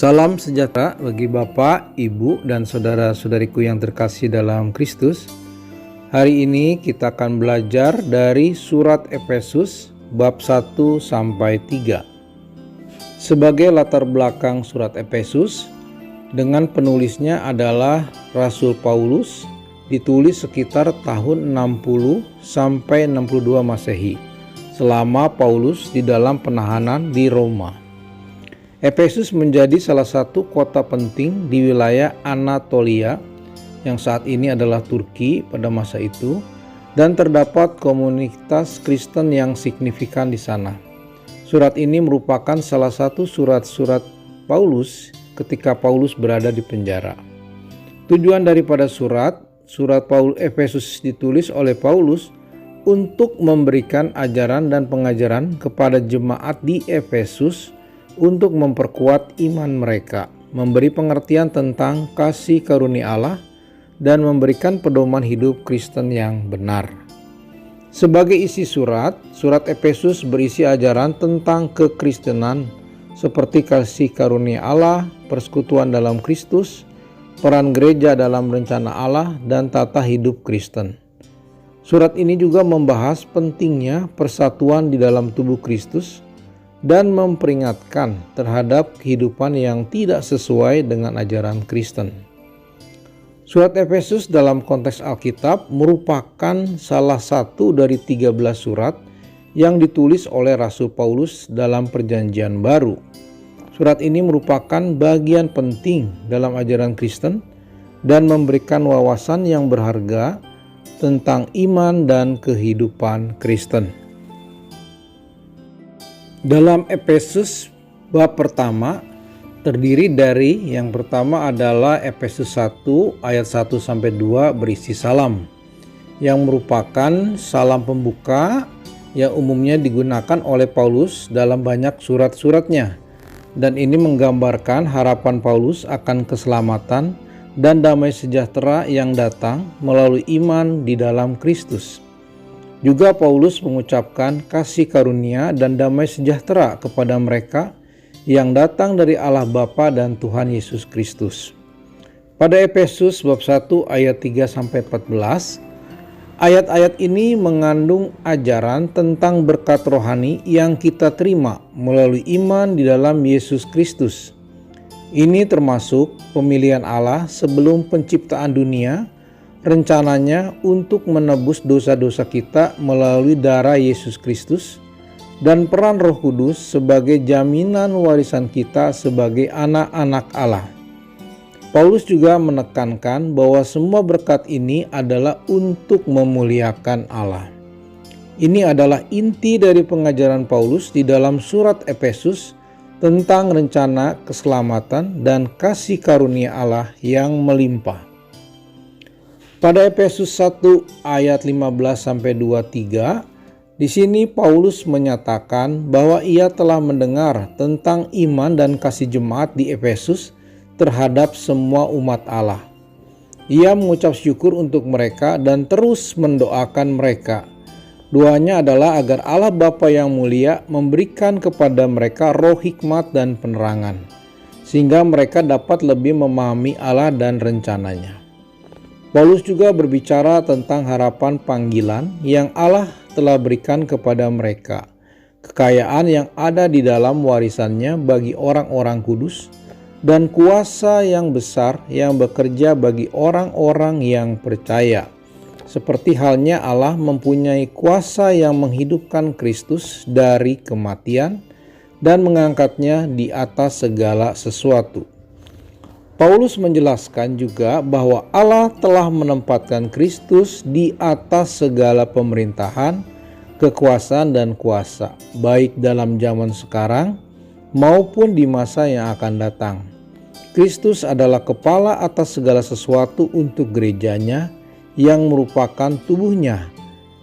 Salam sejahtera bagi Bapak, Ibu, dan saudara-saudariku yang terkasih dalam Kristus. Hari ini kita akan belajar dari surat Efesus bab 1 sampai 3. Sebagai latar belakang surat Efesus, dengan penulisnya adalah Rasul Paulus, ditulis sekitar tahun 60 sampai 62 Masehi, selama Paulus di dalam penahanan di Roma. Efesus menjadi salah satu kota penting di wilayah Anatolia yang saat ini adalah Turki pada masa itu, dan terdapat komunitas Kristen yang signifikan di sana. Surat ini merupakan salah satu surat-surat Paulus ketika Paulus berada di penjara. Tujuan daripada surat Paulus Efesus ditulis oleh Paulus untuk memberikan ajaran dan pengajaran kepada jemaat di Efesus untuk memperkuat iman mereka, memberi pengertian tentang kasih karunia Allah, dan memberikan pedoman hidup Kristen yang benar. Sebagai isi surat Efesus berisi ajaran tentang kekristenan seperti kasih karunia Allah, persekutuan dalam Kristus, peran gereja dalam rencana Allah, dan tata hidup Kristen. Surat ini juga membahas pentingnya persatuan di dalam tubuh Kristus dan memperingatkan terhadap kehidupan yang tidak sesuai dengan ajaran Kristen. Surat Efesus dalam konteks Alkitab merupakan salah satu dari 13 surat yang ditulis oleh Rasul Paulus dalam Perjanjian Baru. Surat ini merupakan bagian penting dalam ajaran Kristen dan memberikan wawasan yang berharga tentang iman dan kehidupan Kristen. Dalam Efesus bab pertama terdiri dari yang pertama adalah Efesus 1 ayat 1 sampai 2 berisi salam yang merupakan salam pembuka yang umumnya digunakan oleh Paulus dalam banyak surat-suratnya, dan ini menggambarkan harapan Paulus akan keselamatan dan damai sejahtera yang datang melalui iman di dalam Kristus. Juga Paulus mengucapkan kasih karunia dan damai sejahtera kepada mereka yang datang dari Allah Bapa dan Tuhan Yesus Kristus. Pada Efesus bab 1 ayat 3 sampai 14, ayat-ayat ini mengandung ajaran tentang berkat rohani yang kita terima melalui iman di dalam Yesus Kristus. Ini termasuk pemilihan Allah sebelum penciptaan dunia, rencananya untuk menebus dosa-dosa kita melalui darah Yesus Kristus, dan peran Roh Kudus sebagai jaminan warisan kita sebagai anak-anak Allah. Paulus juga menekankan bahwa semua berkat ini adalah untuk memuliakan Allah. Ini adalah inti dari pengajaran Paulus di dalam surat Efesus tentang rencana keselamatan dan kasih karunia Allah yang melimpah. Pada Efesus 1 ayat 15 sampai 23, di sini Paulus menyatakan bahwa ia telah mendengar tentang iman dan kasih jemaat di Efesus terhadap semua umat Allah. Ia mengucap syukur untuk mereka dan terus mendoakan mereka. Doanya adalah agar Allah Bapa yang mulia memberikan kepada mereka roh hikmat dan penerangan, sehingga mereka dapat lebih memahami Allah dan rencananya. Paulus juga berbicara tentang harapan panggilan yang Allah telah berikan kepada mereka, kekayaan yang ada di dalam warisannya bagi orang-orang kudus, dan kuasa yang besar yang bekerja bagi orang-orang yang percaya. Seperti halnya Allah mempunyai kuasa yang menghidupkan Kristus dari kematian dan mengangkatnya di atas segala sesuatu. Paulus menjelaskan juga bahwa Allah telah menempatkan Kristus di atas segala pemerintahan, kekuasaan, dan kuasa, baik dalam zaman sekarang maupun di masa yang akan datang. Kristus adalah kepala atas segala sesuatu untuk gerejanya yang merupakan tubuhnya,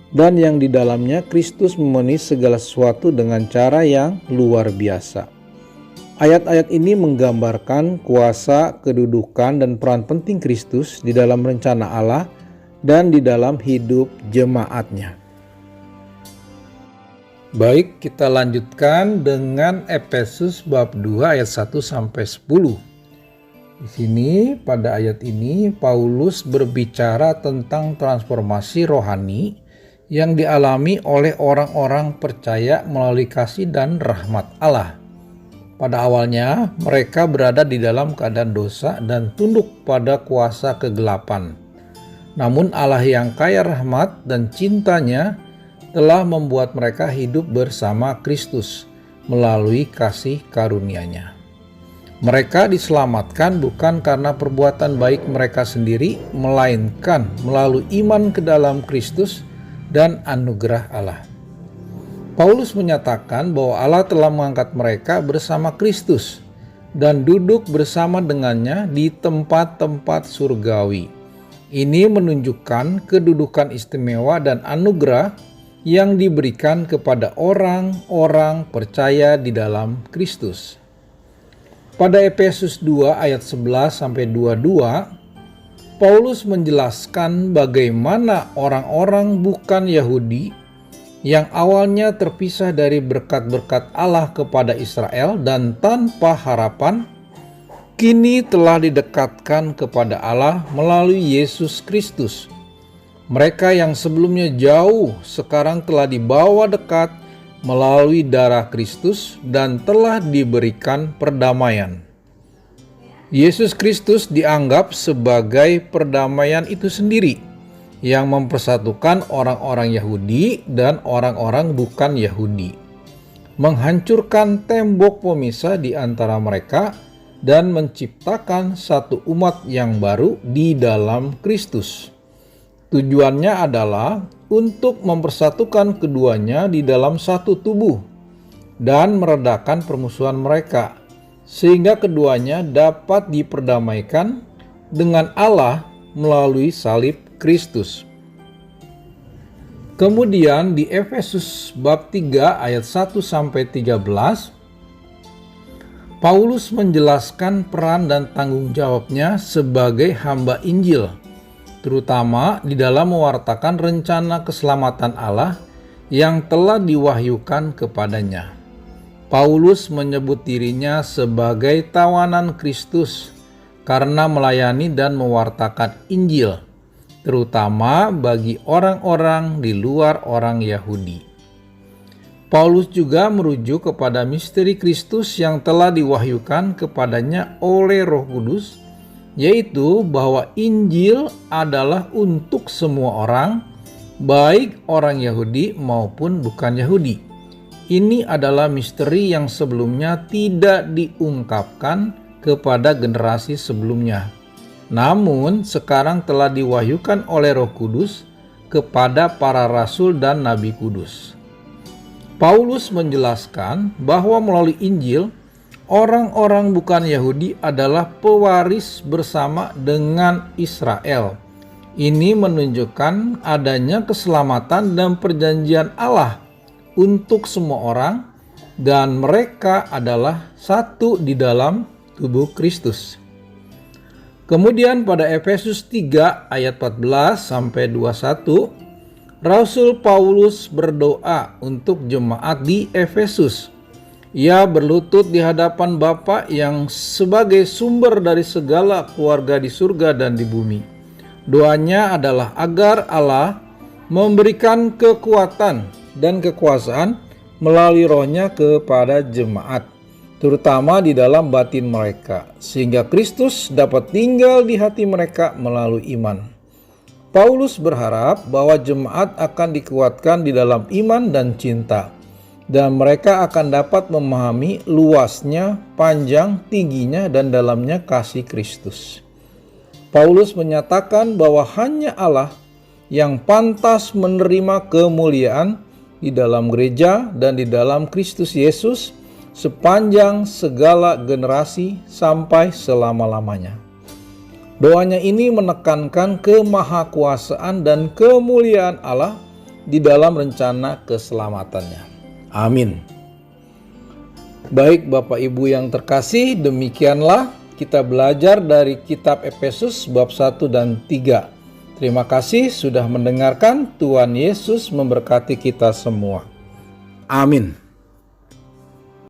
dan yang di dalamnya Kristus memenuhi segala sesuatu dengan cara yang luar biasa. Ayat-ayat ini menggambarkan kuasa, kedudukan, dan peran penting Kristus di dalam rencana Allah dan di dalam hidup jemaatnya. Baik, kita lanjutkan dengan Efesus bab 2 ayat 1 sampai 10. Di sini pada ayat ini Paulus berbicara tentang transformasi rohani yang dialami oleh orang-orang percaya melalui kasih dan rahmat Allah. Pada awalnya mereka berada di dalam keadaan dosa dan tunduk pada kuasa kegelapan. Namun Allah yang kaya rahmat dan cintanya telah membuat mereka hidup bersama Kristus melalui kasih karunia-Nya. Mereka diselamatkan bukan karena perbuatan baik mereka sendiri, melainkan melalui iman ke dalam Kristus dan anugerah Allah. Paulus menyatakan bahwa Allah telah mengangkat mereka bersama Kristus dan duduk bersama dengannya di tempat-tempat surgawi. Ini menunjukkan kedudukan istimewa dan anugerah yang diberikan kepada orang-orang percaya di dalam Kristus. Pada Efesus 2 ayat 11-22, Paulus menjelaskan bagaimana orang-orang bukan Yahudi yang awalnya terpisah dari berkat-berkat Allah kepada Israel dan tanpa harapan, kini telah didekatkan kepada Allah melalui Yesus Kristus. Mereka yang sebelumnya jauh sekarang telah dibawa dekat melalui darah Kristus dan telah diberikan perdamaian. Yesus Kristus dianggap sebagai perdamaian itu sendiri yang mempersatukan orang-orang Yahudi dan orang-orang bukan Yahudi, menghancurkan tembok pemisah di antara mereka dan menciptakan satu umat yang baru di dalam Kristus. Tujuannya adalah untuk mempersatukan keduanya di dalam satu tubuh dan meredakan permusuhan mereka, sehingga keduanya dapat diperdamaikan dengan Allah melalui salib Kristus. Kemudian di Efesus bab 3 ayat 1-13, Paulus menjelaskan peran dan tanggung jawabnya sebagai hamba Injil, terutama di dalam mewartakan rencana keselamatan Allah yang telah diwahyukan kepadanya. Paulus menyebut dirinya sebagai tawanan Kristus karena melayani dan mewartakan Injil, terutama bagi orang-orang di luar orang Yahudi. Paulus juga merujuk kepada misteri Kristus yang telah diwahyukan kepadanya oleh Roh Kudus, yaitu bahwa Injil adalah untuk semua orang, baik orang Yahudi maupun bukan Yahudi. Ini adalah misteri yang sebelumnya tidak diungkapkan kepada generasi sebelumnya, namun sekarang telah diwahyukan oleh Roh Kudus kepada para rasul dan nabi kudus. Paulus menjelaskan bahwa melalui Injil, orang-orang bukan Yahudi adalah pewaris bersama dengan Israel. Ini menunjukkan adanya keselamatan dan perjanjian Allah untuk semua orang, dan mereka adalah satu di dalam tubuh Kristus. Kemudian pada Efesus 3 ayat 14-21, Rasul Paulus berdoa untuk jemaat di Efesus. Ia berlutut di hadapan Bapa yang sebagai sumber dari segala keluarga di surga dan di bumi. Doanya adalah agar Allah memberikan kekuatan dan kekuasaan melalui Roh-Nya kepada jemaat, terutama di dalam batin mereka, sehingga Kristus dapat tinggal di hati mereka melalui iman. Paulus berharap bahwa jemaat akan dikuatkan di dalam iman dan cinta, dan mereka akan dapat memahami luasnya, panjang, tingginya, dan dalamnya kasih Kristus. Paulus menyatakan bahwa hanya Allah yang pantas menerima kemuliaan di dalam gereja dan di dalam Kristus Yesus sepanjang segala generasi sampai selama-lamanya. Doanya ini menekankan kemahakuasaan dan kemuliaan Allah di dalam rencana keselamatannya. Amin. Baik Bapak Ibu yang terkasih, demikianlah kita belajar dari kitab Efesus bab 1 dan 3. Terima kasih sudah mendengarkan. Tuhan Yesus memberkati kita semua. Amin.